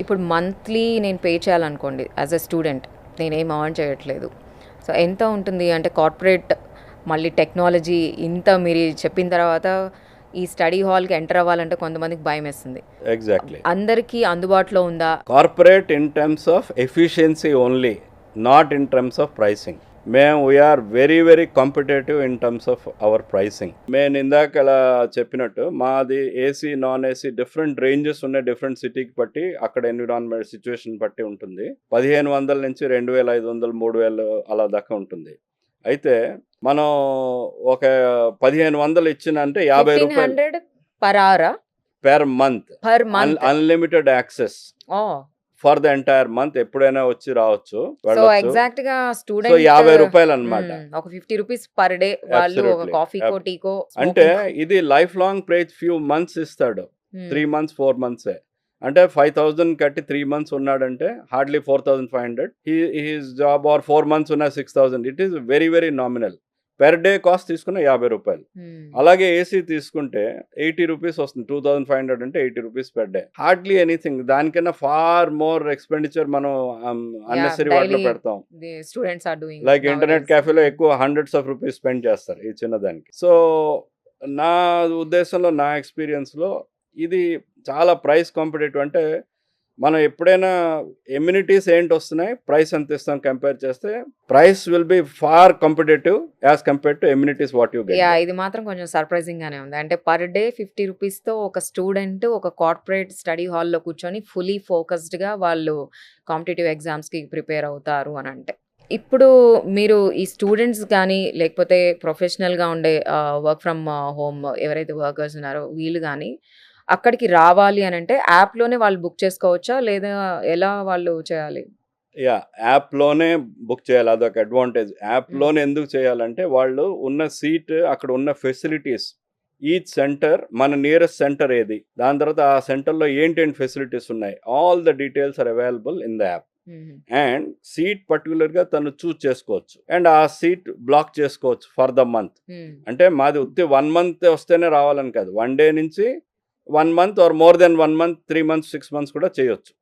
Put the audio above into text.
ఇప్పుడు మంత్లీ నేను pay చేయాలనుకోండి as a student, నేనేం ఎర్న్ చేయట్లేదు. సో ఎంత ఉంటుంది అంటే కార్పొరేట్ మళ్ళీ టెక్నాలజీ ఇంత మీరు చెప్పిన తర్వాత ఈ స్టడీ హాల్కి ఎంటర్ అవ్వాలంటే కొంతమందికి భయం వేస్తుంది. ఎగ్జాక్ట్లీ. అందరికీ అందుబాటులో ఉందా? Corporate in terms of efficiency only, not in terms of pricing. We're very very competitive in terms of our pricing. నేను ఇందాక ఇలా చెప్పినట్టు మాది AC non AC different ranges ఉన్నాయి, డిఫరెంట్ సిటీకి బట్టి అక్కడ ఎన్విరాన్మెంట్ సిచ్యువేషన్ బట్టి ఉంటుంది. 1500 నుంచి 2500 3000 అలా దాకా ఉంటుంది. అయితే మనం ఒక 1500 ఇచ్చినంటే 50 రూపాయలు 1500 per hour per month, per month. Unlimited access ఓ ఫర్ ద ఎంటైర్ మంత్. ఎప్పుడైనా వచ్చి రావచ్చు, సో వెళ్ళొచ్చు. ఎగ్జాక్ట్ గా సో స్టూడెంట్ 50 రూపాయలు అనమాట. ఒక 50 రూపీస్ పర్ డే వాళ్ళు ఒక Absolutely. కాఫీకో టీకో అంటే ఇది life long price, few months ఇస్తాడు, 3 months 4 months. అంటే 5000 కట్టి 3 months ఉన్నాడంటే hardly 4500. He's job or 4 months ఉన్న 6000. It is very very nominal. Per day cost తీసుకున్న 50 రూపాయలు. అలాగే ఏసీ తీసుకుంటే 80 రూపీస్ వస్తుంది. 2500 అంటే 80 rupees per day. Hardly anything. దానికన్నా ఫార్ మోర్ ఎక్స్పెండిచర్ మనం అన్నెసరీ వాటిలో పెడతాం. Students are doing like internet క్యాఫేలో ఎక్కువ హండ్రెడ్స్ ఆఫ్ రూపీస్ స్పెండ్ చేస్తారు ఈ చిన్నదానికి. సో నా ఉద్దేశంలో, నా ఎక్స్పీరియన్స్లో ఇది చాలా ప్రైస్ కాంపిటేటివ్. అంటే మనం ఎప్పుడైనా ఎమ్యూనిటీస్ ఏంటి వస్తున్నాయి, ప్రైస్ ఎంత ఇస్తాం కంపేర్ చేస్తే, price will be far competitive as compare to amenities what you get. ఇది మాత్రం కొంచెం సర్ప్రైజింగ్ గానే ఉంది. అంటే పర్ డే 50 రూపీస్ తో ఒక స్టూడెంట్ ఒక కార్పొరేట్ స్టడీ హాల్లో కూర్చొని ఫుల్లీ ఫోకస్డ్ గా వాళ్ళు కాంపిటేటివ్ ఎగ్జామ్స్ కి ప్రిపేర్ అవుతారు అని అంటే, ఇప్పుడు మీరు ఈ స్టూడెంట్స్ కానీ లేకపోతే ప్రొఫెషనల్గా ఉండే వర్క్ ఫ్రమ్ హోమ్ ఎవరైతే వర్కర్స్ ఉన్నారో వీళ్ళు కానీ అక్కడికి రావాలి అని అంటే యాప్లోనే వాళ్ళు బుక్ చేసుకోవచ్చా, లేదా ఎలా వాళ్ళు చేయాలి? యాప్లోనే బుక్ చేయాలి. అదొక అడ్వాంటేజ్. యాప్లోనే ఎందుకు చేయాలంటే వాళ్ళు ఉన్న సీట్, అక్కడ ఉన్న ఫెసిలిటీస్, ఈచ్ సెంటర్, మన నియరెస్ట్ సెంటర్ ఏది, దాని తర్వాత ఆ సెంటర్లో ఏంటేంటి ఫెసిలిటీస్ ఉన్నాయి, all the details are available in the app. And seat పర్టికులర్గా తను చూస్ చేసుకోవచ్చు అండ్ ఆ సీట్ బ్లాక్ చేసుకోవచ్చు ఫర్ ద మంత్. అంటే మాది ఉత్తి 1 month వస్తేనే రావాలని కాదు, 1 day నుంచి 1 month or more than 1 month, 3 months 6 months కూడా చేయొచ్చు.